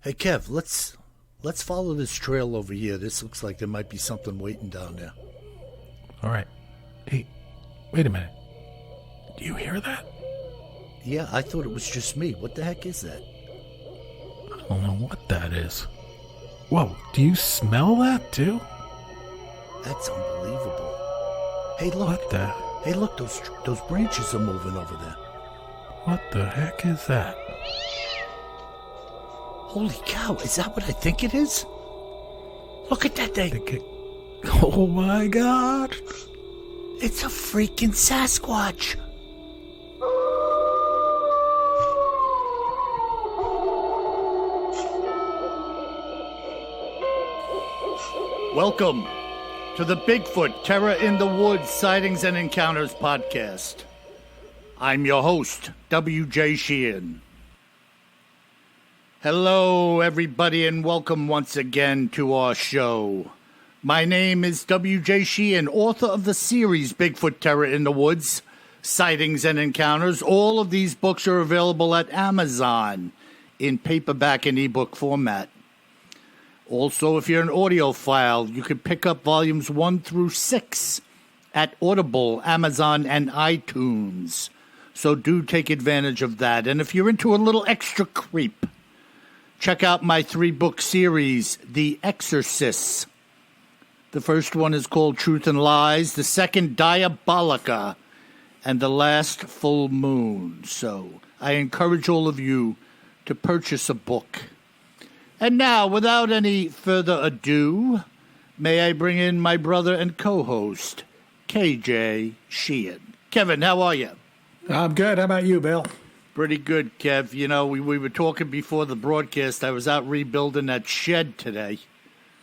Hey Kev, let's follow this trail over here. This looks like there might be something waiting down there. All right. Hey, wait a minute. Do you hear that? Yeah, I thought it was just me. What the heck is that? I don't know what that is. Whoa, do you smell that too? That's unbelievable. Hey, look. What the? Hey, look, those branches are moving over there. What the heck is that? Holy cow, is that what I think it is? Look at that thing. Oh my God. It's a freaking Sasquatch. Welcome to the Bigfoot Terror in the Woods Sightings and Encounters podcast. I'm your host, W.J. Sheehan. Hello, everybody, and welcome once again to our show. My name is W.J. Sheehan, author of the series Bigfoot Terror in the Woods Sightings and Encounters. All of these books are available at Amazon in paperback and ebook format. Also, if you're an audiophile, you can pick up volumes 1 through 6 at Audible, Amazon, and iTunes. So do take advantage of that. And if you're into a little extra creep, check out my 3-book series, The Exorcists. The first one is called Truth and Lies, the second, Diabolica, and the last, Full Moon. So I encourage all of you to purchase a book. And now, without any further ado, may I bring in my brother and co-host, KJ Sheehan. Kevin, how are you? I'm good. How about you, Bill? Pretty good, Kev. You know, we were talking before the broadcast. I was out rebuilding that shed today.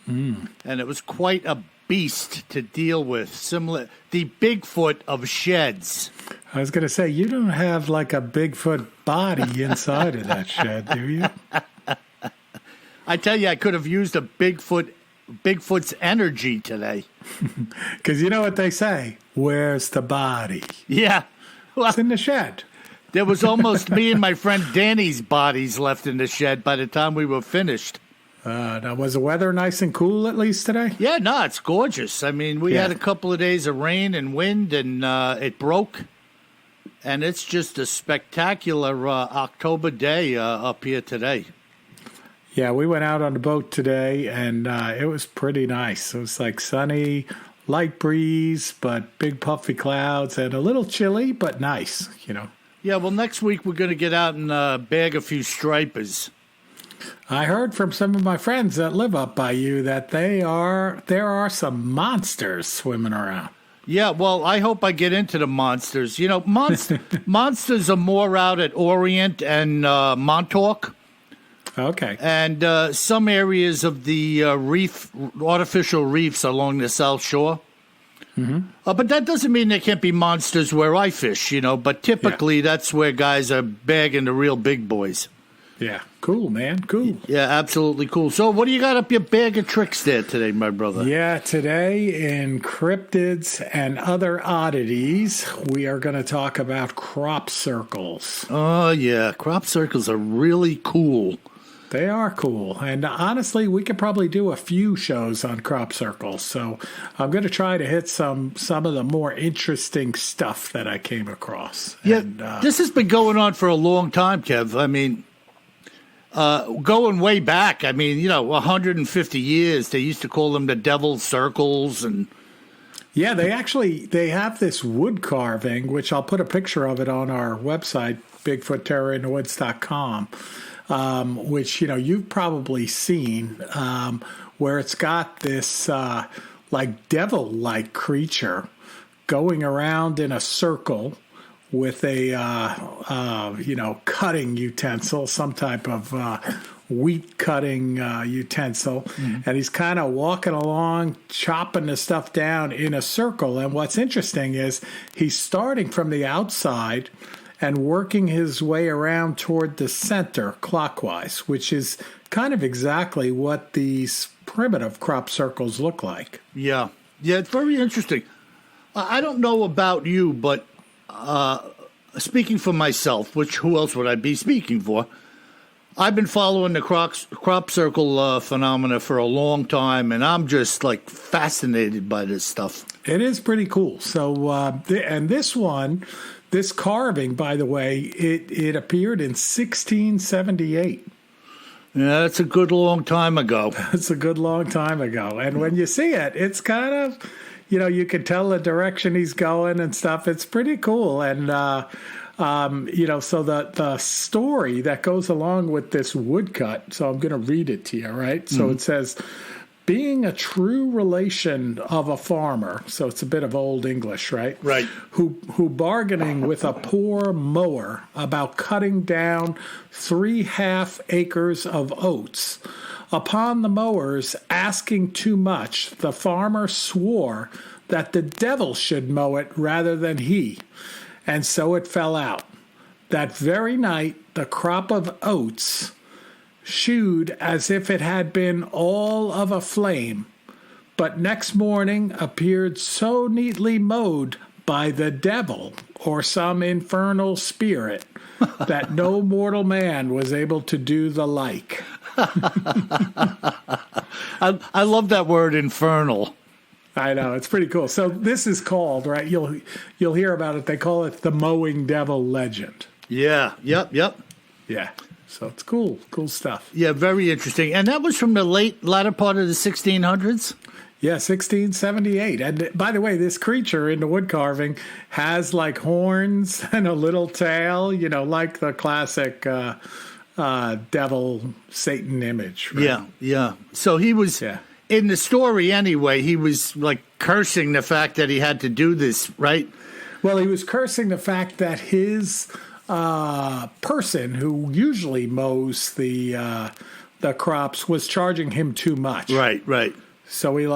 And it was quite a beast to deal with. Similar, the Bigfoot of sheds. I was going to say, you don't have like a Bigfoot body inside of that shed, do you? I tell you, I could have used a Bigfoot's energy today. Because you know what they say, where's the body? Yeah. Well, it's in the shed. There was almost me and my friend Danny's bodies left in the shed by the time we were finished. Now, was the weather nice and cool at least today? Yeah, no, it's gorgeous. I mean, we had a couple of days of rain and wind, and it broke. And it's just a spectacular October day up here today. Yeah, we went out on the boat today, and it was pretty nice. It was like sunny, light breeze, but big puffy clouds, and a little chilly, but nice, you know. Yeah, well, next week we're going to get out and bag a few stripers. I heard from some of my friends that live up by you that there are some monsters swimming around. Yeah, well, I hope I get into the monsters. You know, monsters are more out at Orient and Montauk. Okay. And some areas of the artificial reefs along the South Shore. Mm-hmm. But that doesn't mean there can't be monsters where I fish, you know. But typically that's where guys are bagging the real big boys. Yeah. Cool, man. Cool. Yeah, absolutely cool. So what do you got up your bag of tricks there today, my brother? Yeah, today in Cryptids and Other Oddities, we are going to talk about crop circles. Oh, yeah. Crop circles are really cool. They are cool. And honestly, we could probably do a few shows on crop circles. So I'm going to try to hit some of the more interesting stuff that I came across. Yeah, and, this has been going on for a long time, Kev. I mean, going way back, I mean, you know, 150 years, they used to call them the devil's circles. And yeah, they have this wood carving, which I'll put a picture of it on our website, BigfootTerrorInTheWoods.com. Which, you know, you've probably seen, where it's got this like devil-like creature going around in a circle with a, cutting utensil, some type of wheat cutting utensil. Mm-hmm. And he's kind of walking along, chopping the stuff down in a circle. And what's interesting is he's starting from the outside and working his way around toward the center clockwise, which is kind of exactly what these primitive crop circles look like. Yeah. Yeah, it's very interesting. I don't know about you, but speaking for myself, which who else would I be speaking for? I've been following the crop circle phenomena for a long time, and I'm just like fascinated by this stuff. It is pretty cool. So, and this carving, by the way, it appeared in 1678. Yeah, that's a good long time ago. It's a good long time ago. And when you see it, it's kind of, you can tell the direction he's going and stuff. It's pretty cool. And, so the story that goes along with this woodcut, so I'm going to read it to you, right? Mm-hmm. So it says, being a true relation of a farmer, so it's a bit of old English, right? Right. Who bargaining with a poor mower about cutting down 3/2 acres of oats. Upon the mowers asking too much, the farmer swore that the devil should mow it rather than he. And so it fell out. That very night, the crop of oats shewed as if it had been all of a flame, but next morning appeared so neatly mowed by the devil or some infernal spirit that no mortal man was able to do the like. I love that word, infernal. I know, it's pretty cool. So this is called, right? You'll hear about it. They call it the mowing devil legend. Yeah. Yep. Yeah. So it's cool stuff. Yeah, very interesting. And that was from the latter part of the 1600s? Yeah, 1678. And by the way, this creature in the wood carving has like horns and a little tail, like the classic devil Satan image. Right? Yeah. So he was, in the story anyway, he was like cursing the fact that he had to do this, right? Well, he was cursing the fact that his person who usually mows the crops was charging him too much. Right. So he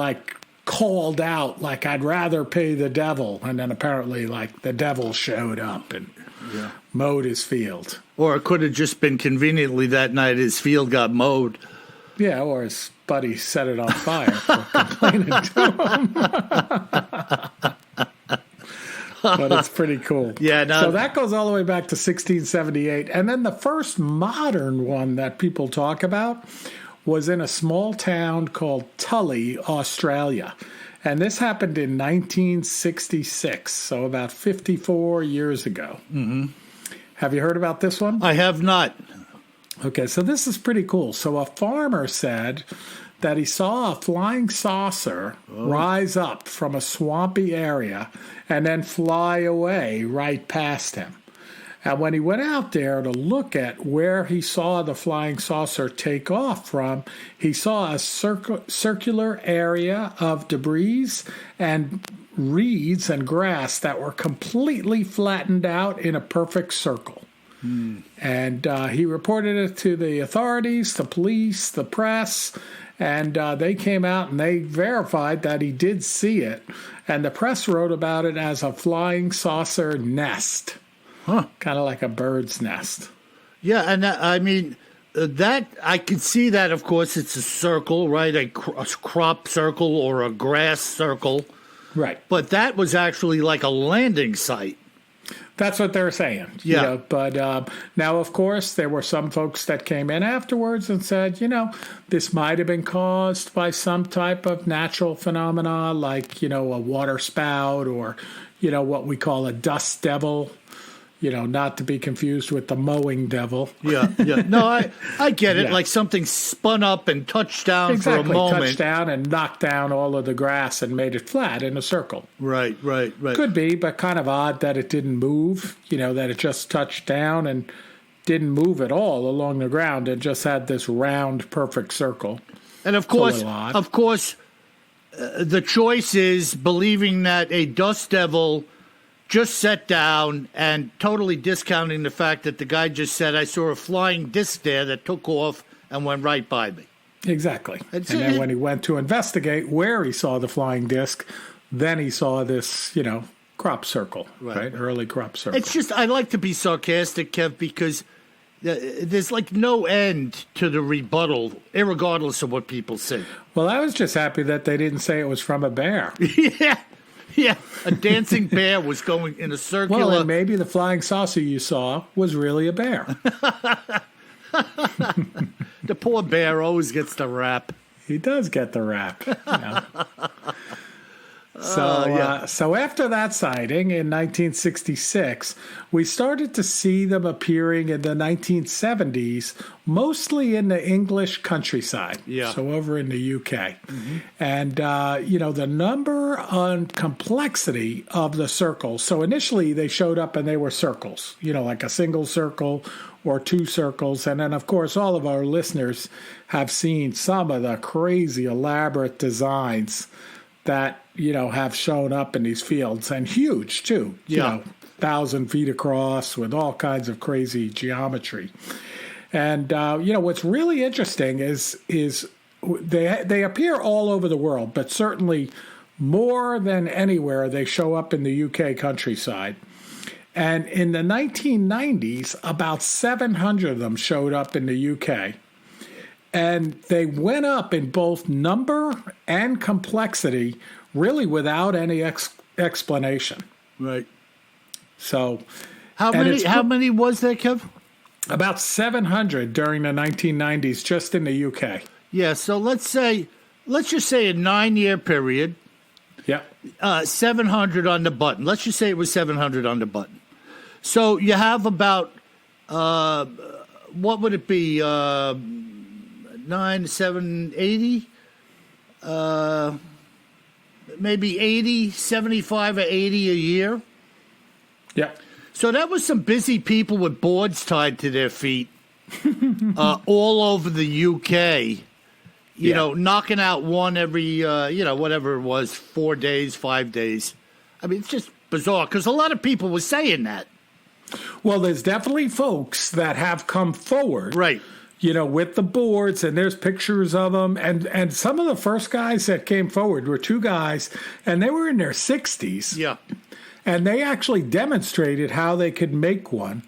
called out I'd rather pay the devil, and then apparently the devil showed up and mowed his field. Or it could have just been conveniently that night his field got mowed. Yeah, or his buddy set it on fire for complaining to him. But it's pretty cool. Yeah. So that goes all the way back to 1678. And then the first modern one that people talk about was in a small town called Tully, Australia. And this happened in 1966, so about 54 years ago. Mm-hmm. Have you heard about this one? I have not. Okay, so this is pretty cool. So a farmer said that he saw a flying saucer rise up from a swampy area and then fly away right past him. And when he went out there to look at where he saw the flying saucer take off from, he saw a circular area of debris and reeds and grass that were completely flattened out in a perfect circle. And he reported it to the authorities, the police, the press, and they came out and they verified that he did see it. And the press wrote about it as a flying saucer nest. Huh. Kind of like a bird's nest. Yeah, and that I could see that, of course, it's a circle, right? A crop circle or a grass circle. Right. But that was actually like a landing site. That's what they're saying. Yeah. But now, of course, there were some folks that came in afterwards and said, this might have been caused by some type of natural phenomena like, a water spout or, what we call a dust devil. Not to be confused with the mowing devil. Yeah. No, I get it. Yeah. Like something spun up and touched down for a moment. Touched down and knocked down all of the grass and made it flat in a circle. Right. Could be, but kind of odd that it didn't move, that it just touched down and didn't move at all along the ground. It just had this round, perfect circle. And of course, the choice is believing that a dust devil just sat down and totally discounting the fact that the guy just said, I saw a flying disc there that took off and went right by me. Exactly. And then when he went to investigate where he saw the flying disc, then he saw this, crop circle, right? Early crop circle. It's just, I like to be sarcastic, Kev, because there's no end to the rebuttal, irregardless of what people say. Well, I was just happy that they didn't say it was from a bear. Yeah, a dancing bear was going in a circular... Well, and maybe the flying saucer you saw was really a bear. The poor bear always gets the rap. He does get the rap. You know. So after that sighting in 1966, we started to see them appearing in the 1970s, mostly in the English countryside. Yeah. So over in the UK. Mm-hmm. And, the number and complexity of the circles. So initially they showed up and they were circles, like a single circle or two circles. And then, of course, all of our listeners have seen some of the crazy elaborate designs that have shown up in these fields, and huge too. 1,000 feet across with all kinds of crazy geometry. And what's really interesting is they appear all over the world, but certainly more than anywhere they show up in the UK countryside. And in the 1990s, about 700 of them showed up in the UK. And they went up in both number and complexity, really without any explanation. Right. So, how many was there, Kev? About 700 during the 1990s, just in the UK. Yeah. So let's just say a 9-year period. Yeah. 700 on the button. Let's just say it was 700 on the button. So you have about what would it be? 9, 7, 80? Maybe 80, 75 or 80 a year. Yeah. So that was some busy people with boards tied to their feet all over the UK, knocking out one every, whatever it was, 4 days, 5 days. I mean, it's just bizarre because a lot of people were saying that. Well, there's definitely folks that have come forward. Right. With the boards, and there's pictures of them. And some of the first guys that came forward were two guys, and they were in their 60s. Yeah. And they actually demonstrated how they could make one.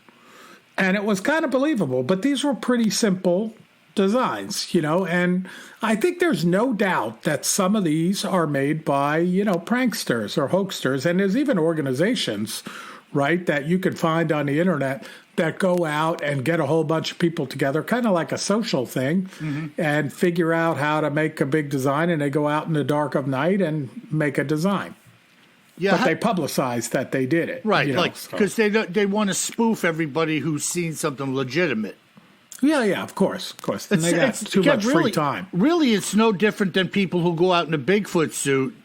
And it was kind of believable. But these were pretty simple designs, and I think there's no doubt that some of these are made by, pranksters or hoaxsters. And there's even organizations, right, that you can find on the internet that go out and get a whole bunch of people together, kind of like a social thing, and figure out how to make a big design, and they go out in the dark of night and make a design. Yeah, but they publicize that they did it. Right, because they want to spoof everybody who's seen something legitimate. Yeah, of course. And they got too much free time. Really, it's no different than people who go out in a Bigfoot suit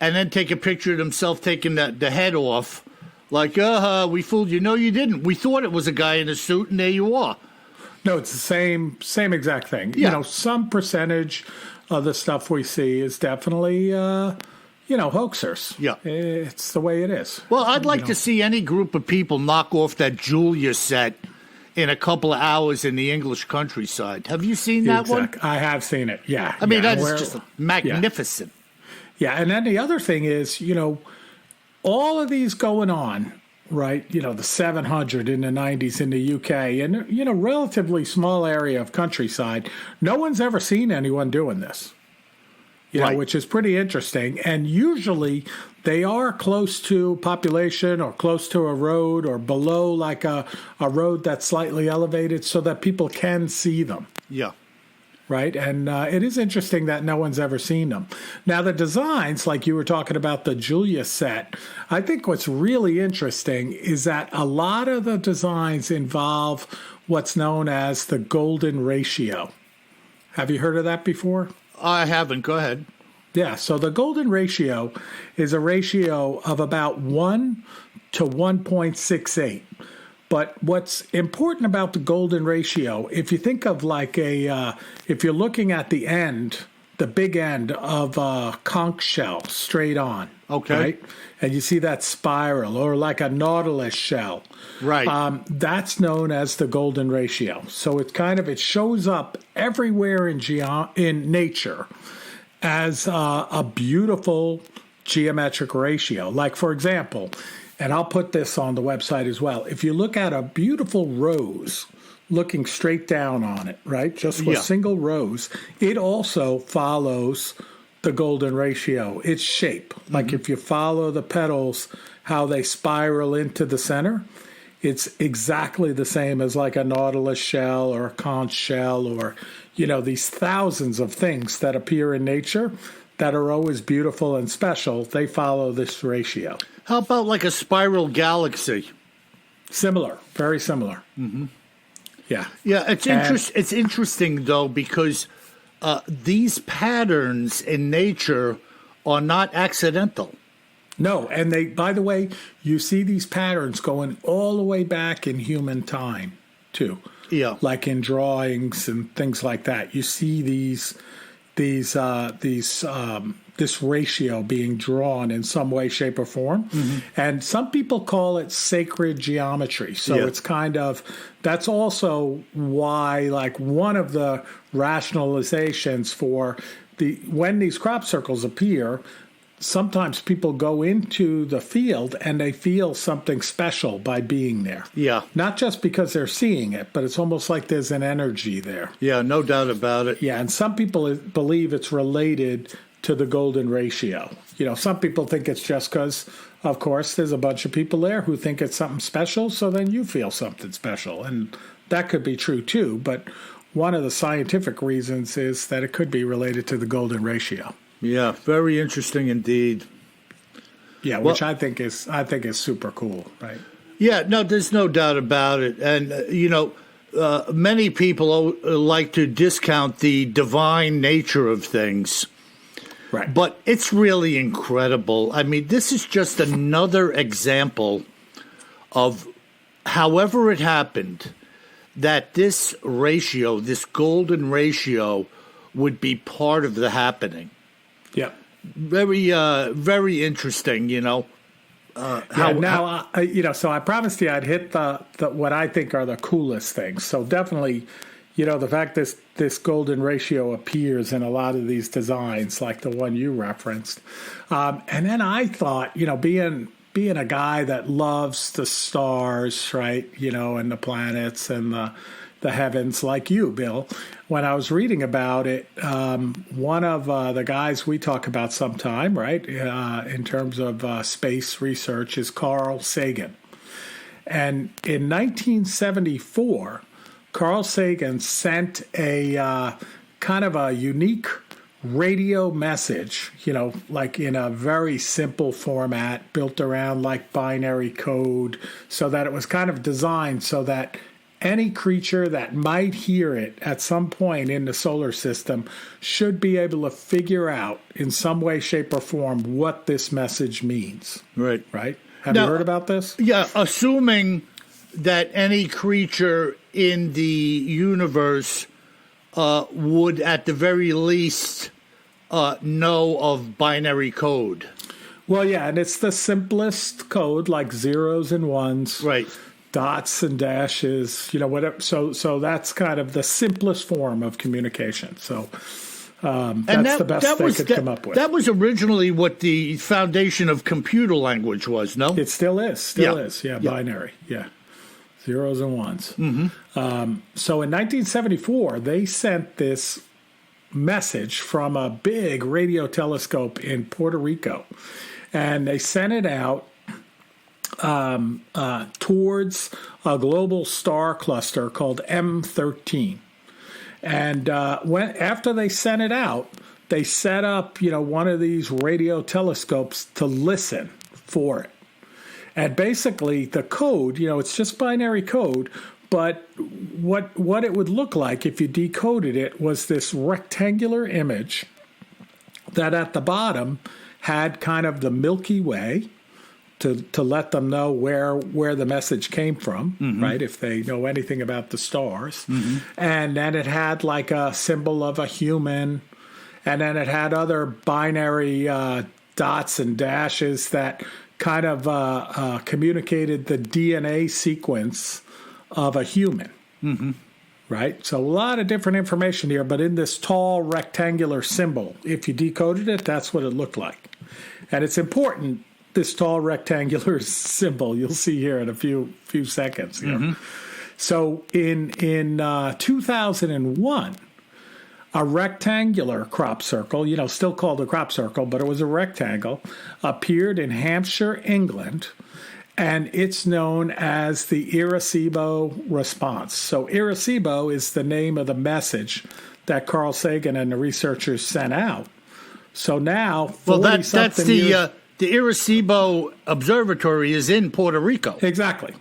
and then take a picture of themselves taking the head off. Like, we fooled you. No, you didn't. We thought it was a guy in a suit, and there you are. No, it's the same exact thing. Yeah. Some percentage of the stuff we see is definitely, hoaxers. Yeah. It's the way it is. Well, I'd like to see any group of people knock off that Julia set in a couple of hours in the English countryside. Have you seen that one? I have seen it, yeah. I mean, that's just magnificent. Yeah, and then the other thing is, all of these going on, right? The 700 in the 90s in the UK, and, relatively small area of countryside. No one's ever seen anyone doing this, right. Which is pretty interesting. And usually they are close to population or close to a road or below like a road that's slightly elevated so that people can see them. Yeah. Right. And it is interesting that no one's ever seen them. Now, the designs, like you were talking about the Julia set, I think what's really interesting is that a lot of the designs involve what's known as the golden ratio. Have you heard of that before? I haven't. Go ahead. Yeah. So the golden ratio is a ratio of about 1 to 1.68. But what's important about the golden ratio, if you think of like if you're looking at the end, the big end of a conch shell straight on. Okay. Right? And you see that spiral, or like a nautilus shell. Right. That's known as the golden ratio. So it shows up everywhere in nature as a beautiful geometric ratio. Like, for example, and I'll put this on the website as well. If you look at a beautiful rose looking straight down on it, right, just with single rows, it also follows the golden ratio, its shape. Like if you follow the petals, how they spiral into the center, it's exactly the same as like a nautilus shell or a conch shell or, these thousands of things that appear in nature that are always beautiful and special. They follow this ratio. How about like a spiral galaxy? Similar, very similar. Mm-hmm. Yeah. Yeah, it's interesting, though, because these patterns in nature are not accidental. No, and by the way, you see these patterns going all the way back in human time, too. Yeah. Like in drawings and things like that. You see this ratio being drawn in some way, shape, or form. Mm-hmm. And some people call it sacred geometry. So it's that's also why, like, one of the rationalizations for when these crop circles appear, sometimes people go into the field and they feel something special by being there. Yeah. Not just because they're seeing it, but it's almost like there's an energy there. Yeah, no doubt about it. Yeah, and some people believe it's related to the golden ratio. Some people think it's just because, of course, there's a bunch of people there who think it's something special, so then you feel something special. And that could be true, too. But one of the scientific reasons is that it could be related to the golden ratio. Yeah, very interesting indeed. Yeah, which I think is super cool, right? Yeah, no, there's no doubt about it. And, many people like to discount the divine nature of things. Right. But it's really incredible. I mean, this is just another example of however it happened that this ratio, this golden ratio, would be part of the happening. Yeah. Very, very interesting, So I promised you I'd hit the what I think are the coolest things. So definitely, the fact this golden ratio appears in a lot of these designs, like the one you referenced. And then I thought, being a guy that loves the stars, right, and the planets and the heavens, like you, Bill, when I was reading about it, one of the guys we talk about sometime, right, in terms of space research is Carl Sagan. And in 1974, Carl Sagan sent a kind of a unique radio message, like in a very simple format built around like binary code, so that it was kind of designed so that any creature that might hear it at some point in the solar system should be able to figure out in some way, shape, or form what this message means. Right. Right? Have you heard about this? Yeah, assuming that any creature in the universe would, at the very least, know of binary code. Well, yeah, and it's the simplest code, like zeros and ones. Right. Dots and dashes, whatever. So that's kind of the simplest form of communication. So that's the best they could come up with. That was originally what the foundation of computer language was, no? It still is. Yeah, binary. Yeah. Zeros and ones. Mm-hmm. So in 1974, they sent this message from a big radio telescope in Puerto Rico. And they sent it out towards a global star cluster called M13. And after they sent it out, they set up, one of these radio telescopes to listen for it. And basically, the code, it's just binary code, but what it would look like if you decoded it was this rectangular image that at the bottom had kind of the Milky Way, to let them know where the message came from, mm-hmm. right, if they know anything about the stars. Mm-hmm. And then it had like a symbol of a human, and then it had other binary dots and dashes that kind of communicated the DNA sequence of a human. Mm-hmm. Right? So a lot of different information here, but in this tall rectangular symbol, if you decoded it, that's what it looked like. And it's important, this tall rectangular symbol you'll see here in a few seconds here. Mm-hmm. So in 2001, a rectangular crop circle, still called a crop circle, but it was a rectangle, appeared in Hampshire, England, and it's known as the Arecibo response. So Arecibo is the name of the message that Carl Sagan and the researchers sent out. So now, that's the Arecibo Observatory is in Puerto Rico. Exactly.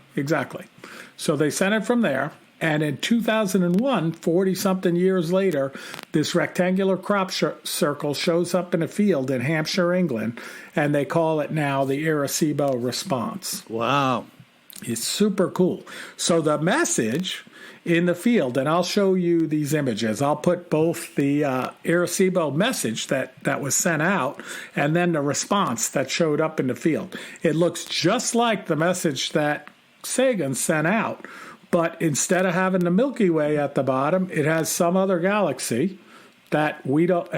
So they sent it from there. And in 2001, 40-something years later, this rectangular crop circle shows up in a field in Hampshire, England, and they call it now the Arecibo response. Wow. It's super cool. So the message in the field, and I'll show you these images. I'll put both the Arecibo message that was sent out and then the response that showed up in the field. It looks just like the message that Sagan sent out, but instead of having the Milky Way at the bottom, it has some other galaxy that we don't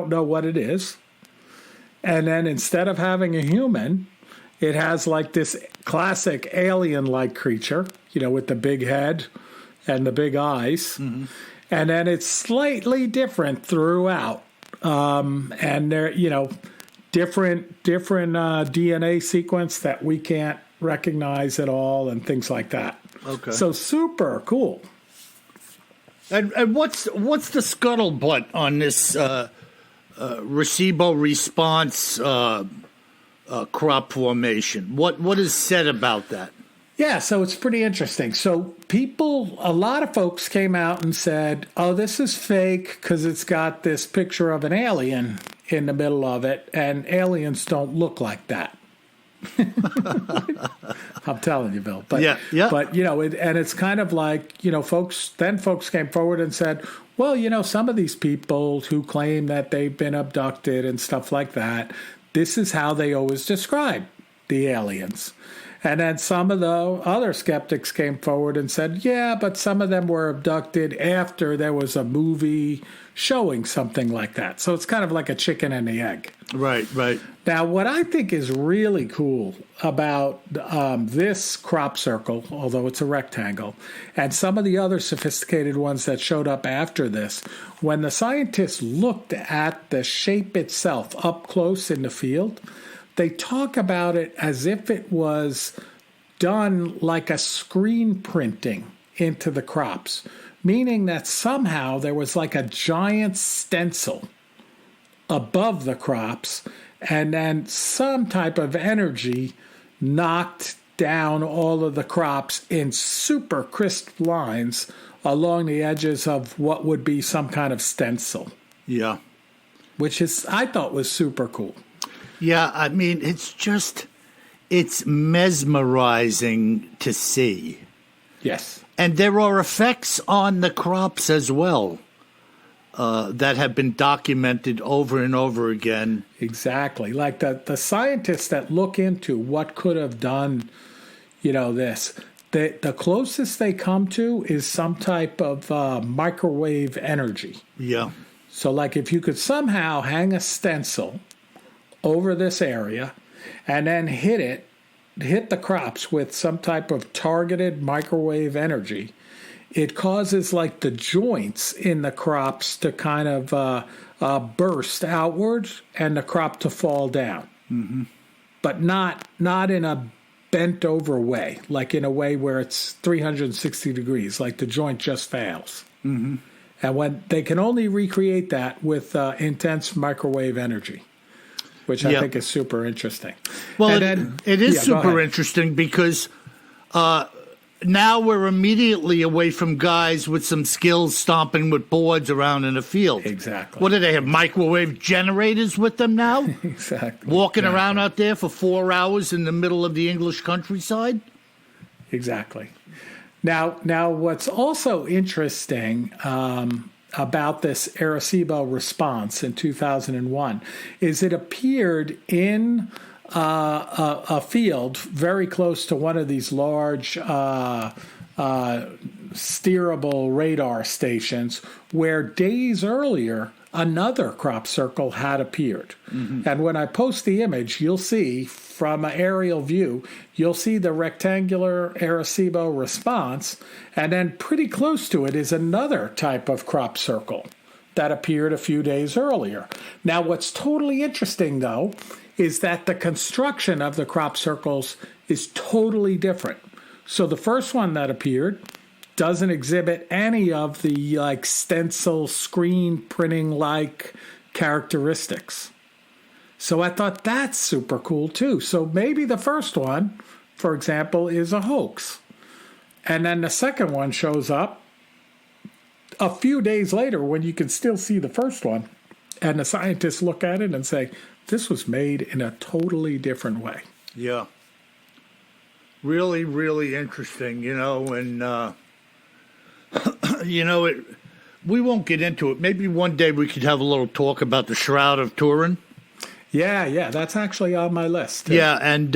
know what it is. And then instead of having a human, it has like this classic alien-like creature, with the big head and the big eyes. Mm-hmm. And then it's slightly different throughout. And there, different DNA sequence that we can't recognize at all and things like that. Okay. So super cool. And what's the scuttlebutt on this Arecibo response crop formation? What is said about that? Yeah, so it's pretty interesting. So a lot of folks came out and said, "Oh, this is fake because it's got this picture of an alien in the middle of it, and aliens don't look like that." I'm telling you, Bill. But, yeah. But, and it's kind of like, folks came forward and said, well, some of these people who claim that they've been abducted and stuff like that, this is how they always describe the aliens. And then some of the other skeptics came forward and said, yeah, but some of them were abducted after there was a movie showing something like that. So it's kind of like a chicken and the egg. Right. Now, what I think is really cool about this crop circle, although it's a rectangle, and some of the other sophisticated ones that showed up after this, when the scientists looked at the shape itself up close in the field, they talk about it as if it was done like a screen printing into the crops, meaning that somehow there was like a giant stencil above the crops, and then some type of energy knocked down all of the crops in super crisp lines along the edges of what would be some kind of stencil. Yeah. Which I thought was super cool. Yeah, I mean, it's mesmerizing to see. Yes. And there are effects on the crops as well that have been documented over and over again. Exactly. Like the scientists that look into what could have done, this, the closest they come to is some type of microwave energy. Yeah. So like if you could somehow hang a stencil over this area and then hit the crops with some type of targeted microwave energy, it causes like the joints in the crops to kind of burst outward and the crop to fall down. Mm-hmm. But not in a bent over way, like in a way where it's 360 degrees, like the joint just fails. Mm-hmm. And when they can only recreate that with intense microwave energy, which I think is super interesting. Well, it is super interesting because now we're immediately away from guys with some skills stomping with boards around in a field. Exactly. What do they have, microwave generators with them now? Exactly. Walking around out there for 4 hours in the middle of the English countryside? Exactly. Now, what's also interesting about this Arecibo response in 2001 is it appeared in a field very close to one of these large steerable radar stations where days earlier another crop circle had appeared. Mm-hmm. And when I post the image, you'll see from an aerial view, you'll see the rectangular Arecibo response, and then pretty close to it is another type of crop circle that appeared a few days earlier. Now, what's totally interesting, though, is that the construction of the crop circles is totally different. So the first one that appeared doesn't exhibit any of the like stencil screen printing like characteristics. So I thought that's super cool too. So maybe the first one, for example, is a hoax. And then the second one shows up a few days later when you can still see the first one. And the scientists look at it and say, this was made in a totally different way. Yeah. Really, really interesting, and, we won't get into it. Maybe one day we could have a little talk about the Shroud of Turin. Yeah, that's actually on my list. Too. Yeah, and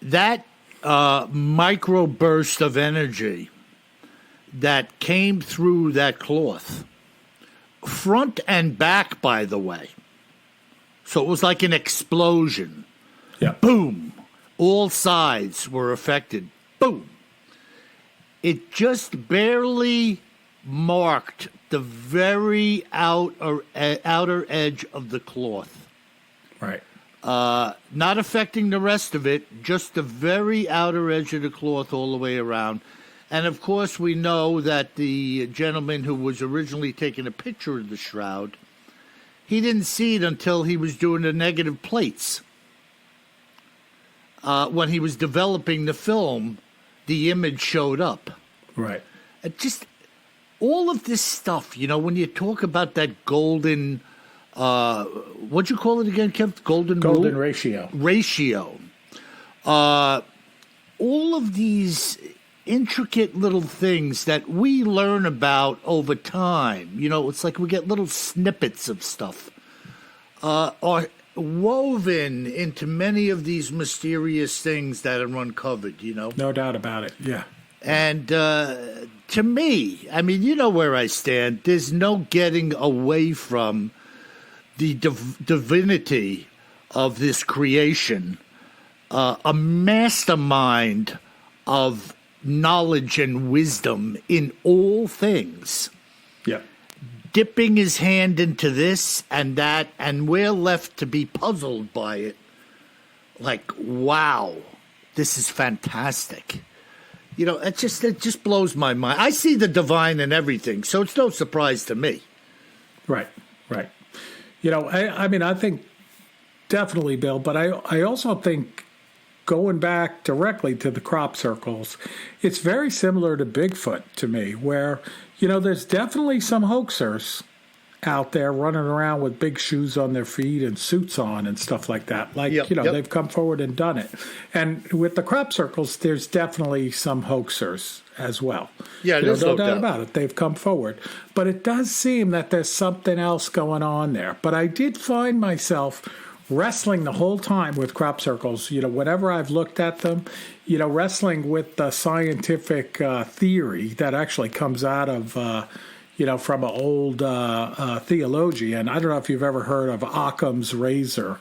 that microburst of energy that came through that cloth, front and back, by the way. So it was like an explosion. Yeah. Boom. All sides were affected. Boom. It just barely marked the very outer edge of the cloth. Right. Not affecting the rest of it, just the very outer edge of the cloth all the way around. And, of course, we know that the gentleman who was originally taking a picture of the shroud, he didn't see it until he was doing the negative plates. When he was developing the film, the image showed up. Right. Just all of this stuff, when you talk about that golden, what'd you call it again, Kev? Golden ratio. Ratio. All of these intricate little things that we learn about over time, it's like we get little snippets of stuff, are woven into many of these mysterious things that are uncovered, No doubt about it, yeah. And to me, I mean, you know where I stand. There's no getting away from the divinity of this creation, a mastermind of knowledge and wisdom in all things. Yeah. Dipping his hand into this and that, and we're left to be puzzled by it. Like, wow, this is fantastic. It just blows my mind. I see the divine in everything, so it's no surprise to me. Right. I think definitely, Bill, but I also think going back directly to the crop circles, it's very similar to Bigfoot to me, where, there's definitely some hoaxers out there running around with big shoes on their feet and suits on and stuff like that. They've come forward and done it. And with the crop circles, there's definitely some hoaxers as well. Yeah, there's no doubt about it. They've come forward. But it does seem that there's something else going on there. But I did find myself wrestling the whole time with crop circles, whenever I've looked at them, wrestling with the scientific theory that actually comes out of, from an old theologian. I don't know if you've ever heard of Occam's razor.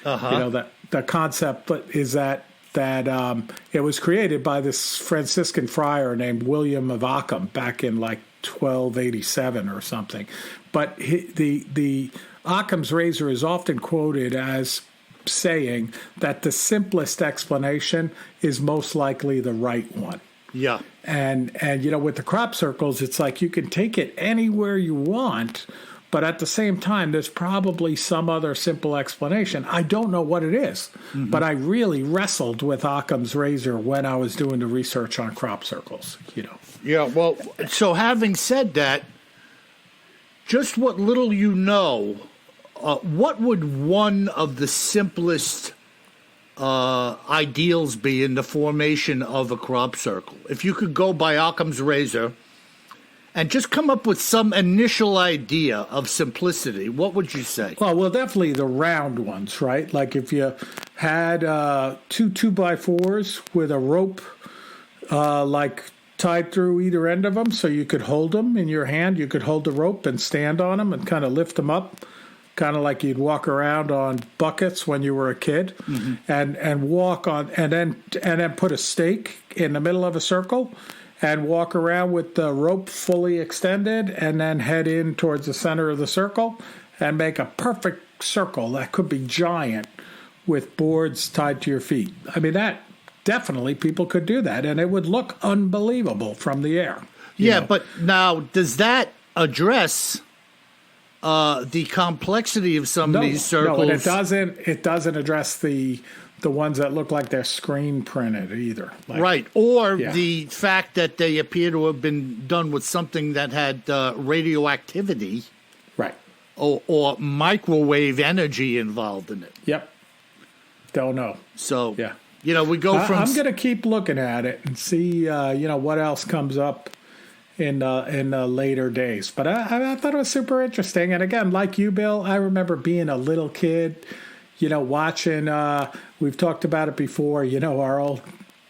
Uh-huh. The concept is that it was created by this Franciscan friar named William of Occam back in like 1287 or something. But the Occam's razor is often quoted as saying that the simplest explanation is most likely the right one. Yeah. And with the crop circles, it's like you can take it anywhere you want, but at the same time, there's probably some other simple explanation. I don't know what it is, but I really wrestled with Occam's razor when I was doing the research on crop circles, Yeah, well, so having said that, just what little you know, what would one of the simplest ideals be in the formation of a crop circle? If you could go by Occam's razor and just come up with some initial idea of simplicity, what would you say? Well, definitely the round ones, right? Like if you had two 2x4s with a rope tied through either end of them so you could hold them in your hand. You could hold the rope and stand on them and kind of lift them up, kind of like you'd walk around on buckets when you were a kid, and walk on, and then put a stake in the middle of a circle and walk around with the rope fully extended, and then head in towards the center of the circle and make a perfect circle that could be giant with boards tied to your feet. I mean, that definitely people could do that, and it would look unbelievable from the air. Yeah, know? but now, does that address the complexity of some of these circles? No, and it doesn't address the ones that look like they're screen printed either. Like, right, or the fact that they appear to have been done with something that had radioactivity. Right. Or microwave energy involved in it. Yep. Don't know. So, yeah. We go from... I'm going to keep looking at it and see, what else comes up in later days. But I thought it was super interesting. And again, like you, Bill, I remember being a little kid, watching, we've talked about it before, our old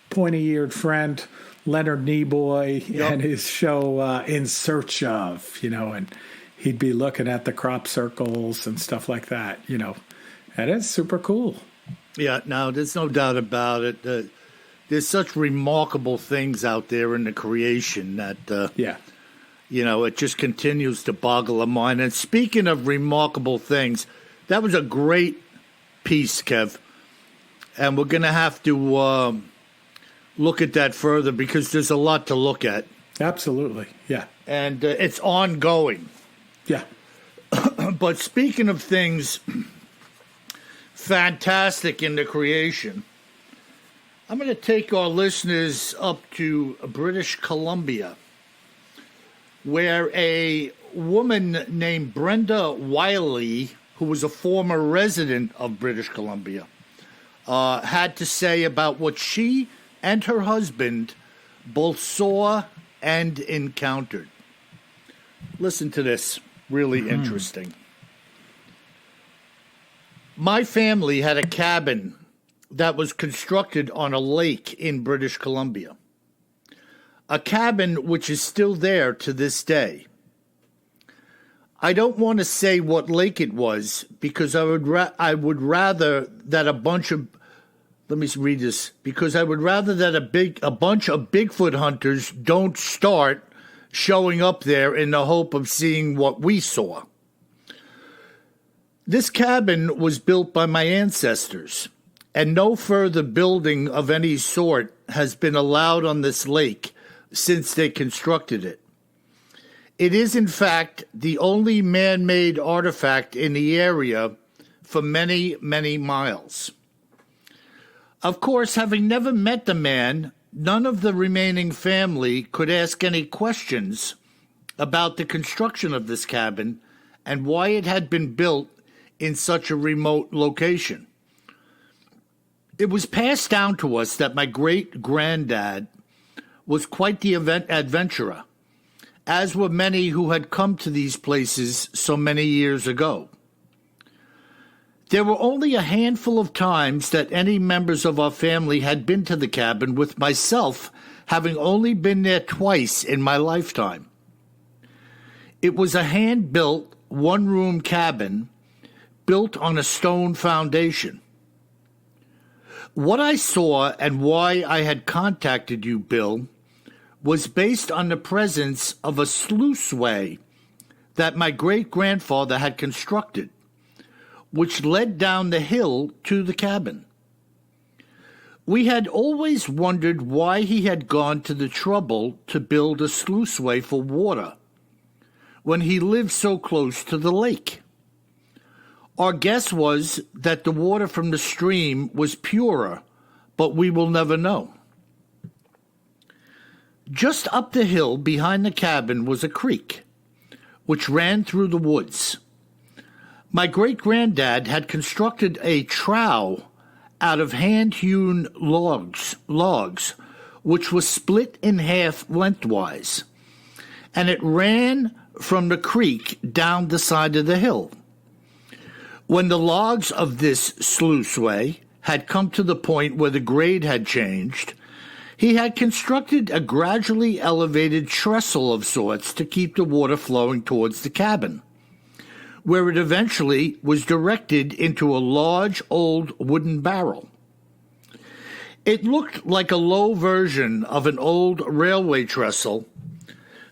pointy-eared friend, Leonard Nimoy, and his show In Search Of, and he'd be looking at the crop circles and stuff like that, And it's super cool. Yeah, no, there's no doubt about it. There's such remarkable things out there in the creation that, it just continues to boggle the mind. And speaking of remarkable things, that was a great piece, Kev. And we're going to have to look at that further because there's a lot to look at. Absolutely, yeah. And it's ongoing. Yeah. But speaking of things fantastic in the creation, I'm going to take our listeners up to British Columbia, where a woman named Brenda Wiley, who was a former resident of British Columbia, had to say about what she and her husband both saw and encountered. Listen to this. Really interesting. My family had a cabin that was constructed on a lake in British Columbia. A cabin which is still there to this day. I don't want to say what lake it was because I would rather that a bunch of a bunch of Bigfoot hunters don't start showing up there in the hope of seeing what we saw. This cabin was built by my ancestors, and no further building of any sort has been allowed on this lake since they constructed it. It is, in fact, the only man-made artifact in the area for many, many miles. Of course, having never met the man, none of the remaining family could ask any questions about the construction of this cabin and why it had been built in such a remote location. It was passed down to us that my great-granddad was quite the adventurer, as were many who had come to these places so many years ago. There were only a handful of times that any members of our family had been to the cabin, with myself having only been there twice in my lifetime. It was a hand-built, one-room cabin built on a stone foundation. What I saw and why I had contacted you, Bill, was based on the presence of a sluiceway that my great-grandfather had constructed, which led down the hill to the cabin. We had always wondered why he had gone to the trouble to build a sluiceway for water when he lived so close to the lake. Our guess was that the water from the stream was purer, but we will never know. Just up the hill behind the cabin was a creek, which ran through the woods. My great-granddad had constructed a trough out of hand-hewn logs, which was split in half lengthwise, and it ran from the creek down the side of the hill. When the logs of this sluiceway had come to the point where the grade had changed, he had constructed a gradually elevated trestle of sorts to keep the water flowing towards the cabin, where it eventually was directed into a large old wooden barrel. It looked like a low version of an old railway trestle,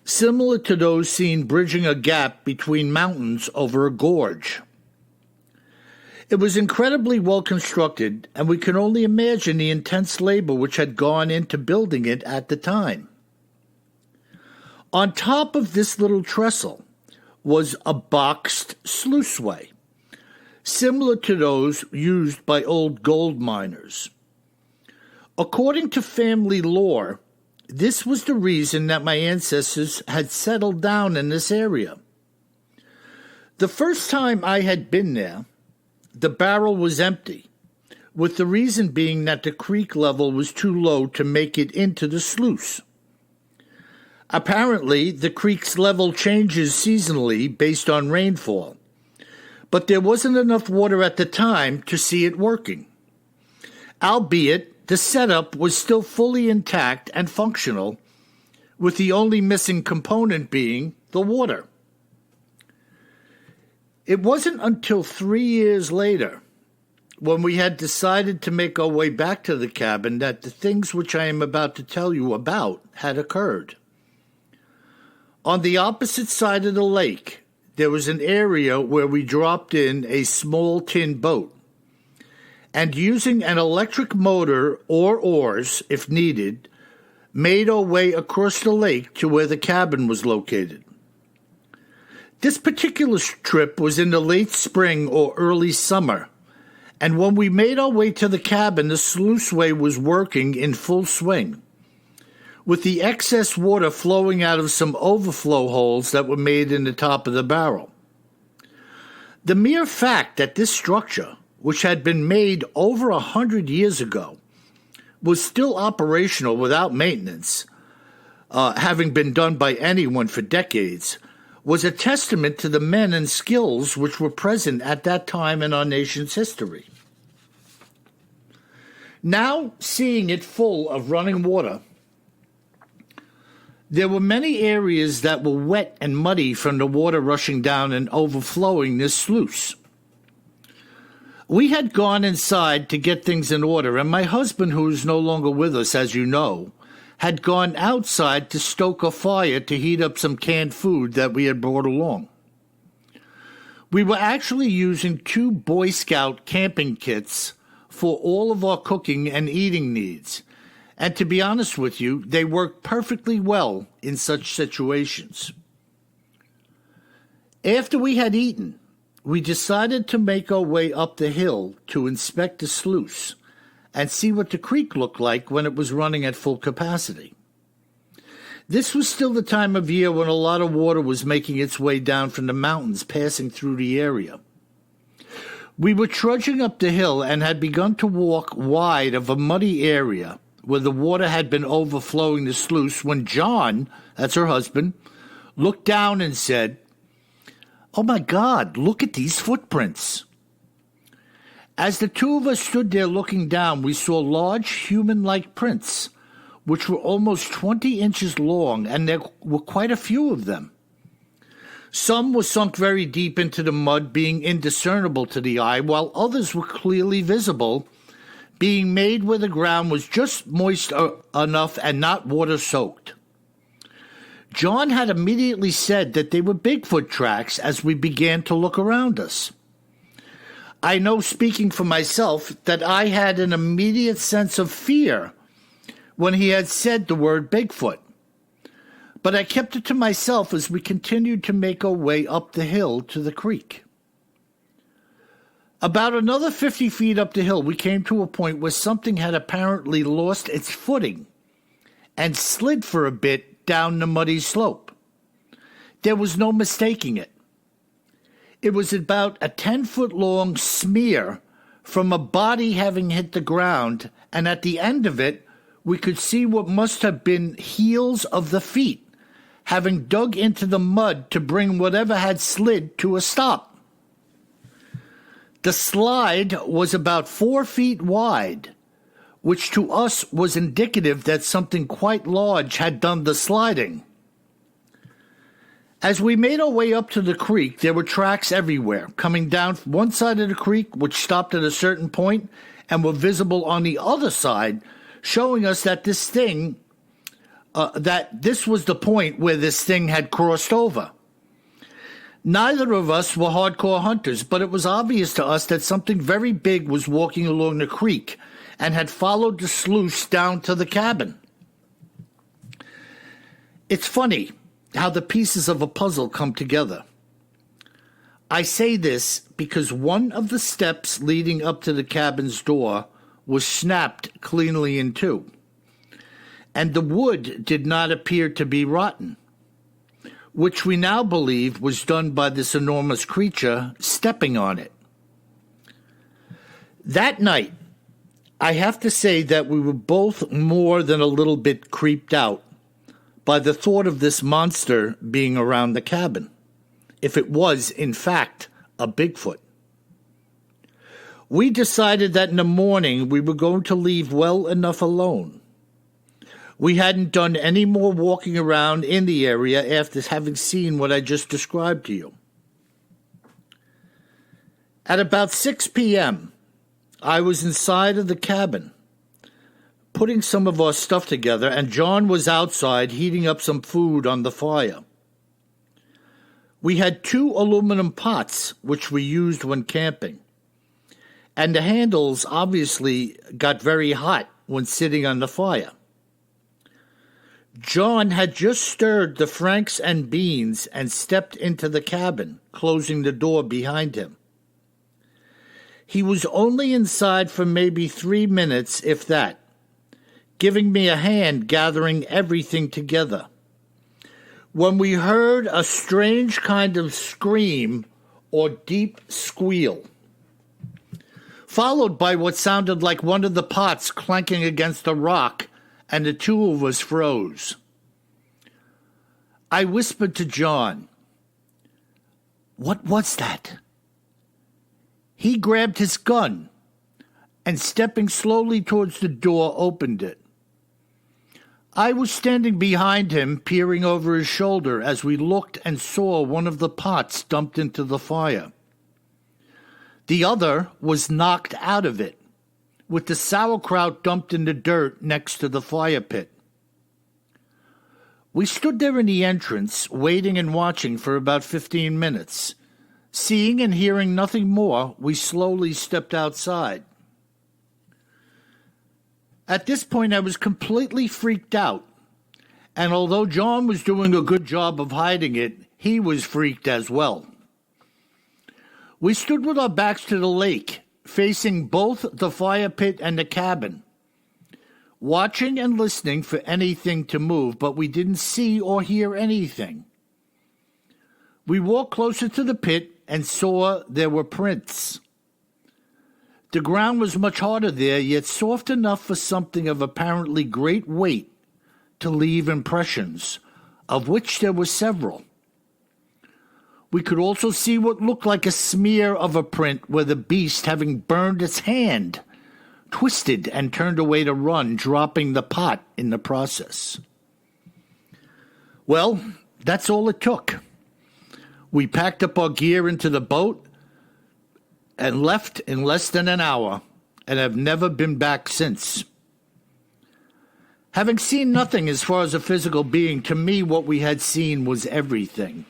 similar to those seen bridging a gap between mountains over a gorge. It was incredibly well constructed, and we can only imagine the intense labor which had gone into building it at the time. On top of this little trestle was a boxed sluiceway, similar to those used by old gold miners. According to family lore, this was the reason that my ancestors had settled down in this area. The first time I had been there, the barrel was empty, with the reason being that the creek level was too low to make it into the sluice. Apparently, the creek's level changes seasonally based on rainfall, but there wasn't enough water at the time to see it working. Albeit, the setup was still fully intact and functional, with the only missing component being the water. It wasn't until 3 years later, when we had decided to make our way back to the cabin, that the things which I am about to tell you about had occurred. On the opposite side of the lake, there was an area where we dropped in a small tin boat, and using an electric motor or oars, if needed, made our way across the lake to where the cabin was located. This particular trip was in the late spring or early summer, and when we made our way to the cabin, the sluiceway was working in full swing, with the excess water flowing out of some overflow holes that were made in the top of the barrel. The mere fact that this structure, which had been made over 100 years ago, was still operational without maintenance, having been done by anyone for decades, was a testament to the men and skills which were present at that time in our nation's history. Now, seeing it full of running water, there were many areas that were wet and muddy from the water rushing down and overflowing this sluice. We had gone inside to get things in order, and my husband, who is no longer with us, as you know, had gone outside to stoke a fire to heat up some canned food that we had brought along. We were actually using 2 Boy Scout camping kits for all of our cooking and eating needs, and to be honest with you, they worked perfectly well in such situations. After we had eaten, we decided to make our way up the hill to inspect the sluice and see what the creek looked like when it was running at full capacity. This was still the time of year when a lot of water was making its way down from the mountains passing through the area. We were trudging up the hill and had begun to walk wide of a muddy area where the water had been overflowing the sluice when John, that's her husband, looked down and said, "Oh my God, look at these footprints." As the 2 of us stood there looking down, we saw large human-like prints, which were almost 20 inches long, and there were quite a few of them. Some were sunk very deep into the mud, being indiscernible to the eye, while others were clearly visible, being made where the ground was just moist enough and not water-soaked. John had immediately said that they were Bigfoot tracks as we began to look around us. I know, speaking for myself, that I had an immediate sense of fear when he had said the word Bigfoot, but I kept it to myself as we continued to make our way up the hill to the creek. About another 50 feet up the hill, we came to a point where something had apparently lost its footing and slid for a bit down the muddy slope. There was no mistaking it. It was about a 10-foot-long smear from a body having hit the ground, and at the end of it, we could see what must have been heels of the feet, having dug into the mud to bring whatever had slid to a stop. The slide was about 4 feet wide, which to us was indicative that something quite large had done the sliding. As we made our way up to the creek, there were tracks everywhere, coming down one side of the creek, which stopped at a certain point, and were visible on the other side, showing us that this was the point where this thing had crossed over. Neither of us were hardcore hunters, but it was obvious to us that something very big was walking along the creek and had followed the sluice down to the cabin. It's funny how the pieces of a puzzle come together. I say this because one of the steps leading up to the cabin's door was snapped cleanly in two, and the wood did not appear to be rotten, which we now believe was done by this enormous creature stepping on it. That night, I have to say that we were both more than a little bit creeped out by the thought of this monster being around the cabin, if it was, in fact, a Bigfoot. We decided that in the morning we were going to leave well enough alone. We hadn't done any more walking around in the area after having seen what I just described to you. At about 6 p.m., I was inside of the cabin, putting some of our stuff together, and John was outside heating up some food on the fire. We had 2 aluminum pots, which we used when camping, and the handles obviously got very hot when sitting on the fire. John had just stirred the franks and beans and stepped into the cabin, closing the door behind him. He was only inside for maybe 3 minutes, if that, giving me a hand gathering everything together, when we heard a strange kind of scream or deep squeal, followed by what sounded like one of the pots clanking against a rock, and the two of us froze. I whispered to John, "What was that?" He grabbed his gun and, stepping slowly towards the door, opened it. I was standing behind him, peering over his shoulder as we looked and saw one of the pots dumped into the fire. The other was knocked out of it, with the sauerkraut dumped in the dirt next to the fire pit. We stood there in the entrance, waiting and watching for about 15 minutes. Seeing and hearing nothing more, we slowly stepped outside. At this point, I was completely freaked out, and although John was doing a good job of hiding it, he was freaked as well. We stood with our backs to the lake, facing both the fire pit and the cabin, watching and listening for anything to move, but we didn't see or hear anything. We walked closer to the pit and saw there were prints. The ground was much harder there, yet soft enough for something of apparently great weight to leave impressions, of which there were several. We could also see what looked like a smear of a print where the beast, having burned its hand, twisted and turned away to run, dropping the pot in the process. Well, that's all it took. We packed up our gear into the boat and left in less than an hour, and have never been back since. Having seen nothing as far as a physical being, to me what we had seen was everything.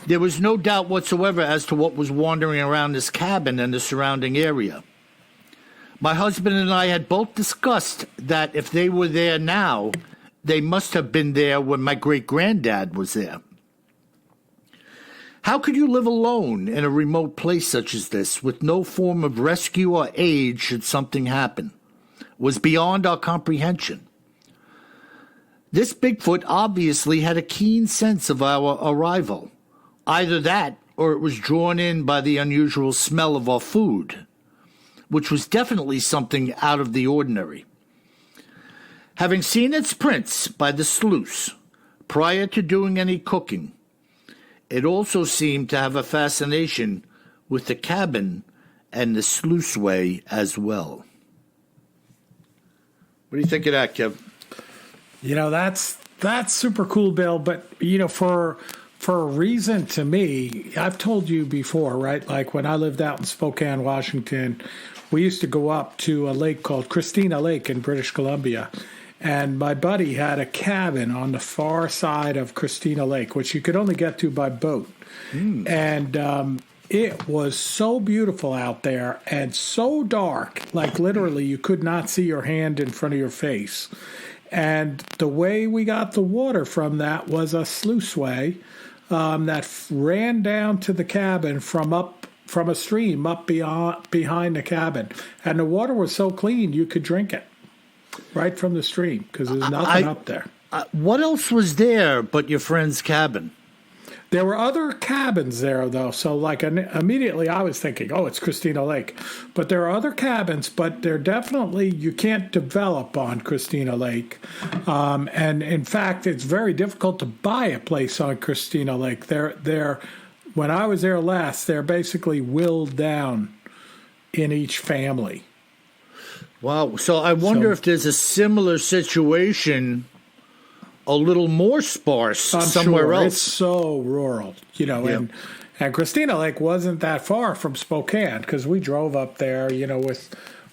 There was no doubt whatsoever as to what was wandering around this cabin and the surrounding area. My husband and I had both discussed that if they were there now, they must have been there when my great-granddad was there. How could you live alone in a remote place such as this with no form of rescue or aid should something happen? It was beyond our comprehension. This Bigfoot obviously had a keen sense of our arrival. Either that, or it was drawn in by the unusual smell of our food, which was definitely something out of the ordinary. Having seen its prints by the sluice prior to doing any cooking, it also seemed to have a fascination with the cabin and the sluiceway as well. What do you think of that, Kev? You know, that's super cool, Bill. But, you know, for a reason to me, I've told you before, right? Like when I lived out in Spokane, Washington, we used to go up to a lake called Christina Lake in British Columbia. And my buddy had a cabin on the far side of Christina Lake, which you could only get to by boat. And it was so beautiful out there and so dark, like literally you could not see your hand in front of your face. And the way we got the water from that was a sluiceway that ran down to the cabin from a stream up behind the cabin. And the water was so clean you could drink it right from the stream because there's nothing up there. What else was there but your friend's cabin? There were other cabins there, though. So, like, immediately I was thinking, oh, it's Christina Lake. But there are other cabins, but they're definitely, you can't develop on Christina Lake. And, in fact, it's very difficult to buy a place on Christina Lake. When I was there last, they're basically willed down in each family. Wow. So I wonder if there's a similar situation a little more sparse somewhere else. It's so rural, and Christina Lake wasn't that far from Spokane because we drove up there,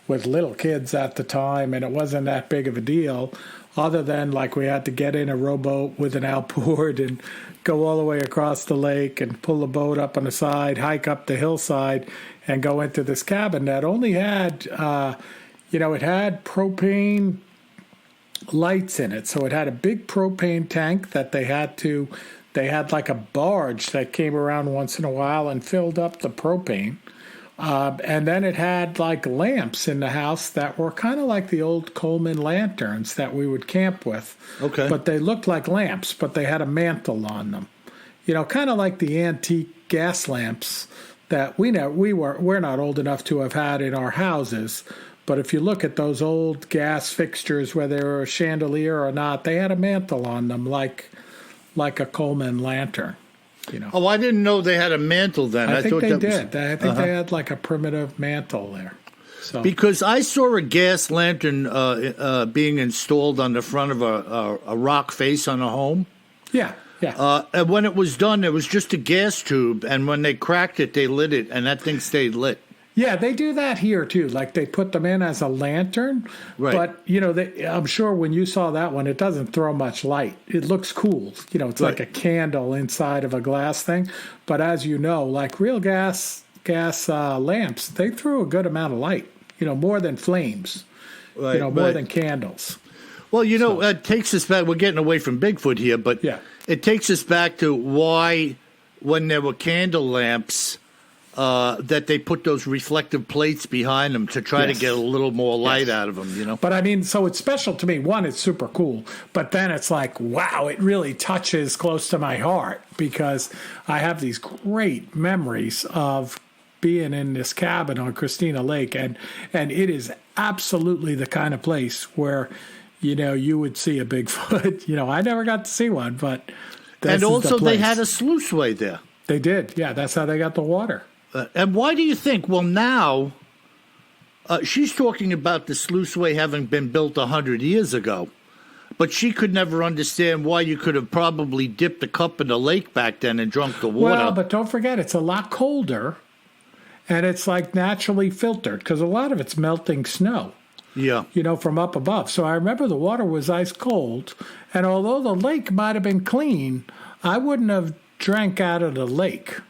with little kids at the time, and it wasn't that big of a deal, other than like we had to get in a rowboat with an outboard and go all the way across the lake and pull the boat up on the side, hike up the hillside, and go into this cabin that only had, it had propane lights in it. So it had a big propane tank that they had like a barge that came around once in a while and filled up the propane. And then it had like lamps in the house that were kind of like the old Coleman lanterns that we would camp with. Okay. But they looked like lamps, but they had a mantle on them. Kind of like the antique gas lamps that we're not old enough to have had in our houses. But if you look at those old gas fixtures, whether they were a chandelier or not, they had a mantle on them like a Coleman lantern. Oh, I didn't know they had a mantle then. I think they did. I think they had like a primitive mantle there. So. Because I saw a gas lantern being installed on the front of a rock face on a home. Yeah. And when it was done, it was just a gas tube, and when they cracked it, they lit it, and that thing stayed lit. Yeah, they do that here too. Like they put them in as a lantern, right. But I'm sure when you saw that one, it doesn't throw much light. It looks cool. It's like a candle inside of a glass thing. But as you know, like real gas lamps, they threw a good amount of light. More than flames. Right, more than candles. Well, it takes us back. We're getting away from Bigfoot here, but it takes us back to why, when there were candle lamps, that they put those reflective plates behind them to try to get a little more light out of them, But I mean, so it's special to me. One, it's super cool. But then it's like, wow, it really touches close to my heart because I have these great memories of being in this cabin on Christina Lake. And it is absolutely the kind of place where, you would see a Bigfoot. I never got to see one, but and also they had a sluiceway there. They did. Yeah, that's how they got the water. And why do you think? Well, now she's talking about the sluiceway having been built 100 years ago, but she could never understand why you could have probably dipped a cup in the lake back then and drunk the water. Well, but don't forget, it's a lot colder, and it's like naturally filtered because a lot of it's melting snow. Yeah. From up above. So I remember the water was ice cold, and although the lake might have been clean, I wouldn't have drank out of the lake.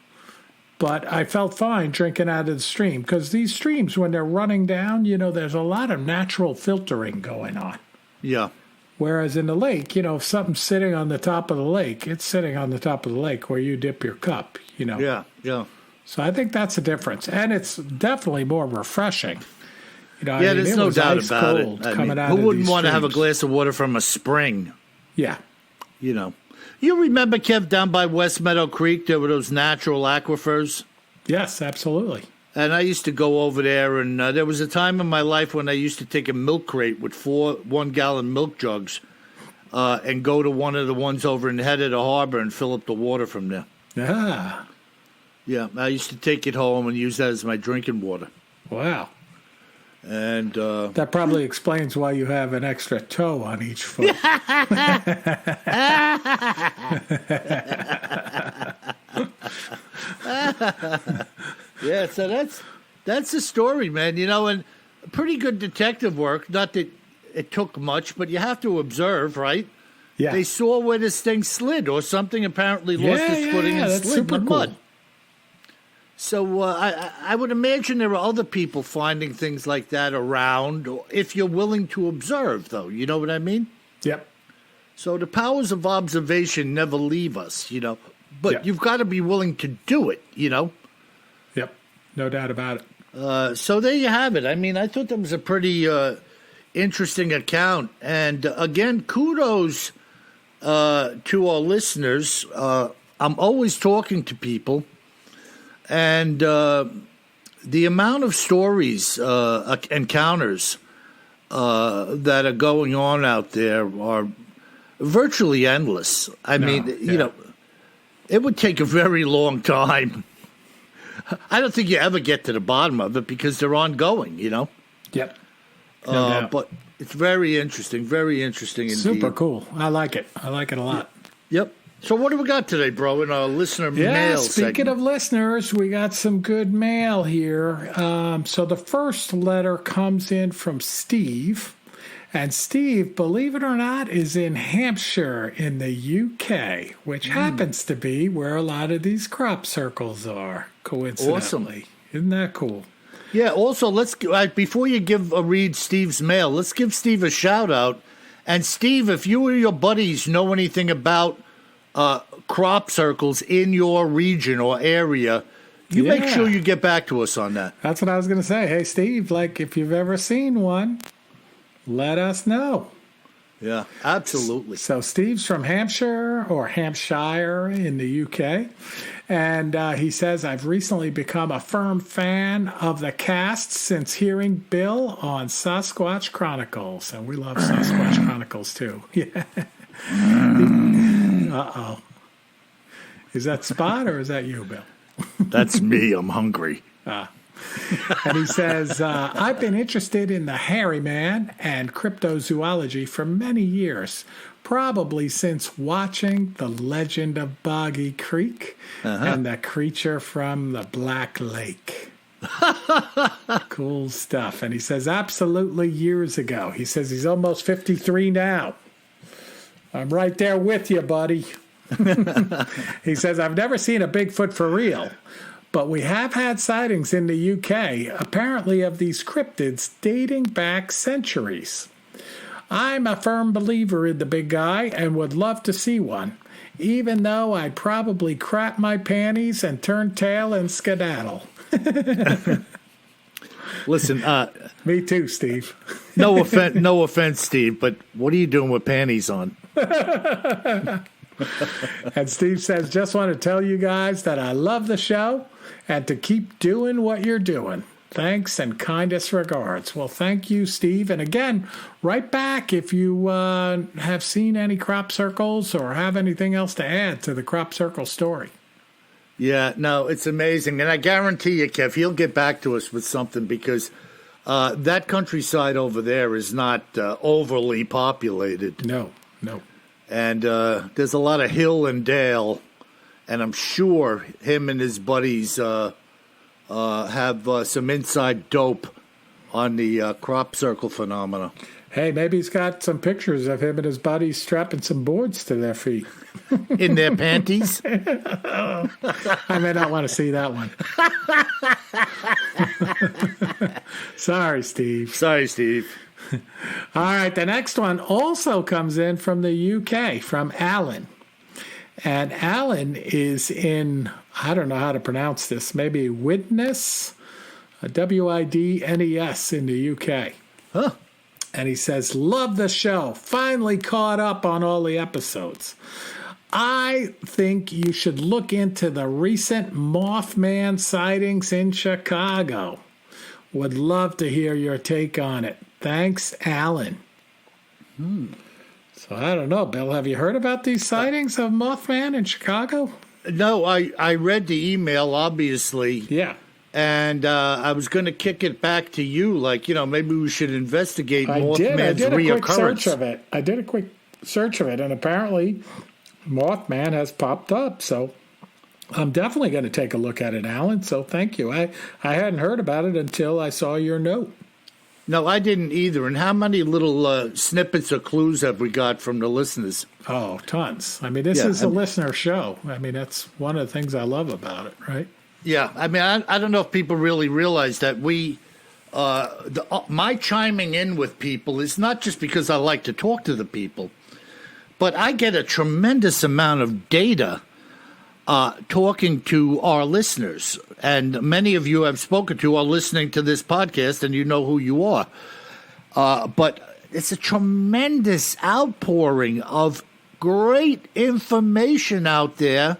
But I felt fine drinking out of the stream because these streams, when they're running down, there's a lot of natural filtering going on. Yeah. Whereas in the lake, if something's sitting on the top of the lake, it's sitting on the top of the lake where you dip your cup, Yeah. So I think that's a difference. And it's definitely more refreshing. There's no doubt about it. Who wouldn't want to have a glass of water from a spring? Yeah. You remember, Kev, down by West Meadow Creek, there were those natural aquifers? Yes, absolutely. And I used to go over there, and there was a time in my life when I used to take a milk crate with 4 one-gallon milk jugs and go to one of the ones over in the head of the harbor and fill up the water from there. Ah. Yeah, I used to take it home and use that as my drinking water. Wow. And that probably explains why you have an extra toe on each foot. Yeah, so that's the story, man. And pretty good detective work. Not that it took much, but you have to observe, right? Yeah. They saw where this thing slid, or something apparently lost its footing and that's slid in super the cool. mud. So I would imagine there are other people finding things like that around, or if you're willing to observe, though. You know what I mean? Yep. So the powers of observation never leave us, But Yeah. you've got to be willing to do it, Yep. No doubt about it. So there you have it. I mean, I thought that was a pretty interesting account. And again, kudos to our listeners. I'm always talking to people. And the amount of stories, encounters that are going on out there are virtually endless. I mean, it would take a very long time. I don't think you ever get to the bottom of it because they're ongoing, Yep. No doubt. But it's very interesting indeed. Super cool. I like it. I like it a lot. Yep. So what do we got today, bro, in our listener mail Speaking segment? of listeners, we got some good mail here. So the first letter comes in from Steve. And Steve, believe it or not, is in Hampshire in the UK, which happens to be where a lot of these crop circles are, coincidentally. Awesome. Isn't that cool? Yeah, also, before you read Steve's mail, let's give Steve a shout-out. And, Steve, if you or your buddies know anything about crop circles in your region or area, you make sure you get back to us on that. That's what I was going to say. Hey, Steve, if you've ever seen one, let us know. Yeah, absolutely. So Steve's from Hampshire or Hampshire in the UK. And he says, I've recently become a firm fan of the cast since hearing Bill on Sasquatch Chronicles. And we love Sasquatch Chronicles, too. Yeah. Uh-oh. Is that Spot or is that you, Bill? That's me. I'm hungry. And he says, I've been interested in the hairy man and cryptozoology for many years, probably since watching The Legend of Boggy Creek and the creature from the Black Lake. Cool stuff. And he says, absolutely years ago. He says he's almost 53 now. I'm right there with you, buddy. He says, I've never seen a Bigfoot for real. But we have had sightings in the UK, apparently of these cryptids dating back centuries. I'm a firm believer in the big guy and would love to see one, even though I'd probably crap my panties and turn tail and skedaddle. Listen, Me too, Steve. no offense, Steve, but what are you doing with panties on? And Steve says, just want to tell you guys that I love the show and to keep doing what you're doing. Thanks and kindest regards. Well, thank you, Steve. And again, right back if you have seen any crop circles or have anything else to add to the crop circle story. Yeah, no, it's amazing. And I guarantee you, Kev, he'll get back to us with something because that countryside over there is not overly populated. No. And there's a lot of hill and dale, and I'm sure him and his buddies have some inside dope on the crop circle phenomena. Hey, maybe he's got some pictures of him and his buddies strapping some boards to their feet. In their panties? I may not want to see that one. Sorry, Steve. All right, the next one also comes in from the UK, from Alan. And Alan is in, I don't know how to pronounce this, maybe Widnes, Widnes in the UK. Huh. And he says, love the show. Finally caught up on all the episodes. I think you should look into the recent Mothman sightings in Chicago. Would love to hear your take on it. Thanks, Alan. So I don't know, Bill. Have you heard about these sightings of Mothman in Chicago? No, I read the email, obviously. Yeah. And I was going to kick it back to you, maybe we should investigate Mothman's reoccurrence. I did a quick search of it, and apparently Mothman has popped up. So I'm definitely going to take a look at it, Alan. So thank you. I hadn't heard about it until I saw your note. No, I didn't either. And how many little snippets or clues have we got from the listeners? Oh, tons. I mean, this is a listener show. I mean, that's one of the things I love about it, right? Yeah, I mean, I don't know if people really realize that my chiming in with people is not just because I like to talk to the people, but I get a tremendous amount of data talking to our listeners. And many of you I've spoken to are listening to this podcast, and you know who you are. But it's a tremendous outpouring of great information out there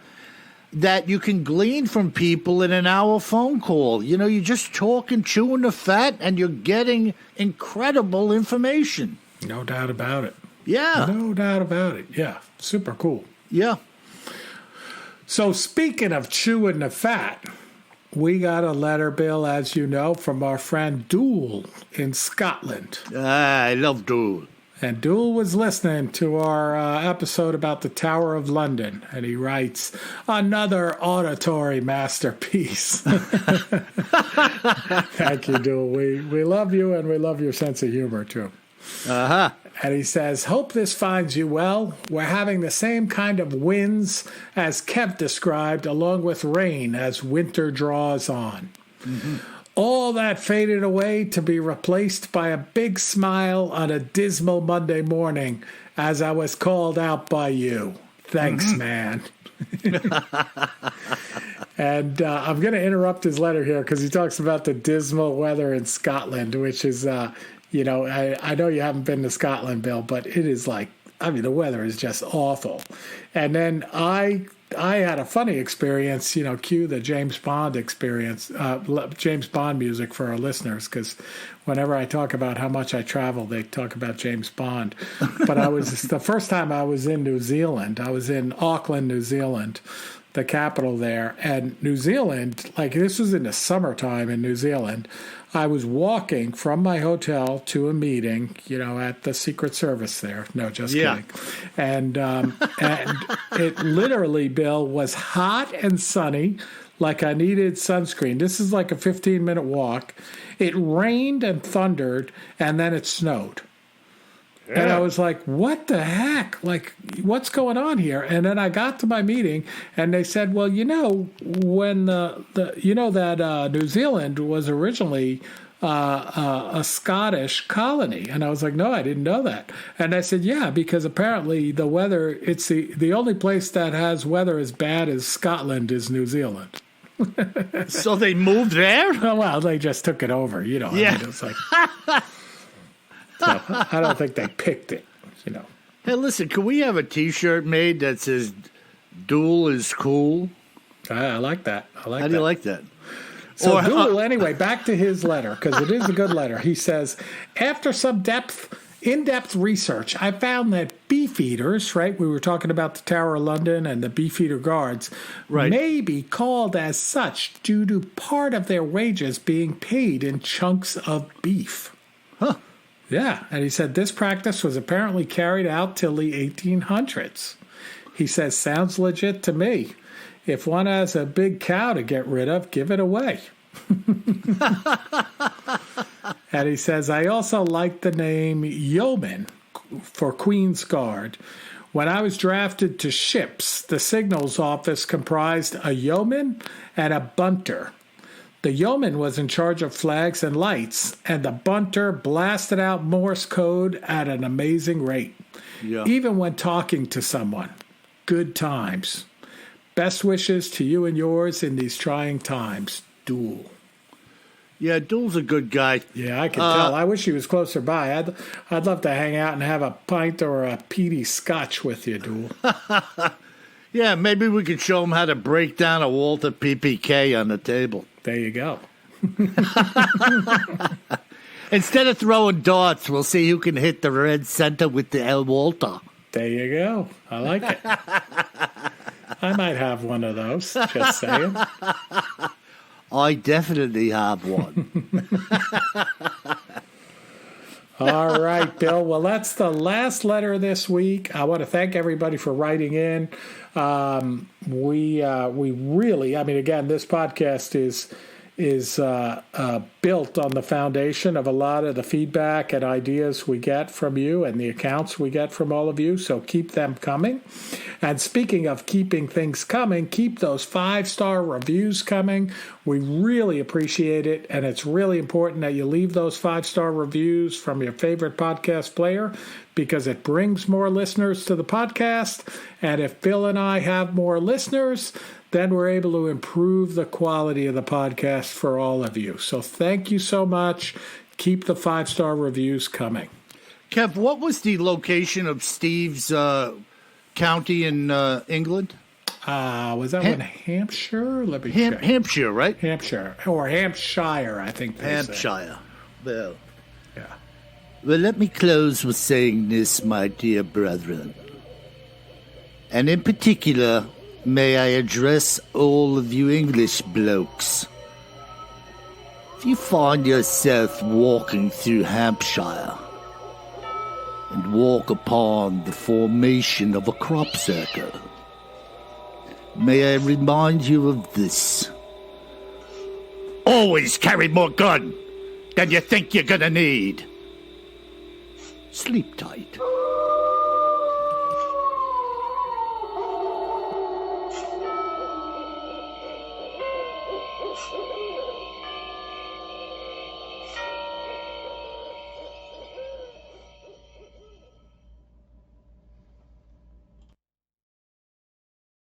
that you can glean from people in an hour phone call. You know, you're just talking, chewing the fat, and you're getting incredible information. No doubt about it. Yeah. No doubt about it. Yeah. Super cool. Yeah. So speaking of chewing the fat, we got a letter, Bill, as you know, from our friend Dool in Scotland. I love Dool. And Dool was listening to our episode about the Tower of London, and he writes, another auditory masterpiece. Thank you, Dool. We love you, and we love your sense of humor, too. Uh-huh. And he says, hope this finds you well. We're having the same kind of winds as Kev described, along with rain as winter draws on. Mm-hmm. All that faded away to be replaced by a big smile on a dismal Monday morning as I was called out by you. Thanks, man. And I'm going to interrupt his letter here because he talks about the dismal weather in Scotland, which is, you know, I know you haven't been to Scotland, Bill, but it is like, I mean, the weather is just awful. And then I had a funny experience, you know, cue the James Bond experience, James Bond music for our listeners, because whenever I talk about how much I travel, they talk about James Bond. But the first time I was in New Zealand, I was in Auckland, New Zealand, the capital there. And New Zealand, like this was in the summertime in New Zealand, I was walking from my hotel to a meeting, you know, at the Secret Service there. No, just kidding. And it literally, Bill, was hot and sunny, like I needed sunscreen. This is like a 15-minute walk. It rained and thundered, and then it snowed. Yeah. And I was like, what the heck? Like, what's going on here? And then I got to my meeting, and they said, well, you know, when New Zealand was originally a Scottish colony. And I was like, no, I didn't know that. And I said, yeah, because apparently the weather, it's the only place that has weather as bad as Scotland is New Zealand. So they moved there? Oh, well, they just took it over, you know. Yeah. I mean, it's like... So I don't think they picked it, you know. Hey, listen, can we have a T-shirt made that says "Duel is cool"? I like that. How do you like that? So Duel, anyway, back to his letter, because it is a good letter. He says, after some in-depth research, I found that beefeaters, right, we were talking about the Tower of London and the beefeater guards, right, may be called as such due to part of their wages being paid in chunks of beef. Huh. Yeah, and he said this practice was apparently carried out till the 1800s. He says, sounds legit to me. If one has a big cow to get rid of, give it away. And he says, I also like the name yeoman for Queen's Guard. When I was drafted to ships, the signals office comprised a yeoman and a bunter. The yeoman was in charge of flags and lights, and the bunter blasted out Morse code at an amazing rate, even when talking to someone. Good times. Best wishes to you and yours in these trying times. Duel. Yeah, Duel's a good guy. Yeah, I can tell. I wish he was closer by. I'd love to hang out and have a pint or a peaty scotch with you, Duel. Yeah, maybe we could show him how to break down a Walter PPK on the table. There you go. Instead of throwing darts, we'll see who can hit the red center with the El Walter. There you go. I like it. I might have one of those, just saying. I definitely have one. All right, Bill. Well, that's the last letter this week. I want to thank everybody for writing in. We really, I mean, again, this podcast is built on the foundation of a lot of the feedback and ideas we get from you and the accounts we get from all of you. So keep them coming. And speaking of keeping things coming, keep those 5-star reviews coming. We really appreciate it. And it's really important that you leave those 5-star reviews from your favorite podcast player, because it brings more listeners to the podcast. And if Bill and I have more listeners, then we're able to improve the quality of the podcast for all of you. So thank you so much. Keep the 5-star reviews coming. Kev, what was the location of Steve's county in England? Was that one Hampshire? Let me check. Hampshire, right? Hampshire. Or Hampshire, I think they say. Hampshire. Well, Yeah. well, let me close with saying this, my dear brethren. And in particular, may I address all of you English blokes. If you find yourself walking through Hampshire and walk upon the formation of a crop circle, may I remind you of this. Always carry more gun than you think you're gonna need. Sleep tight.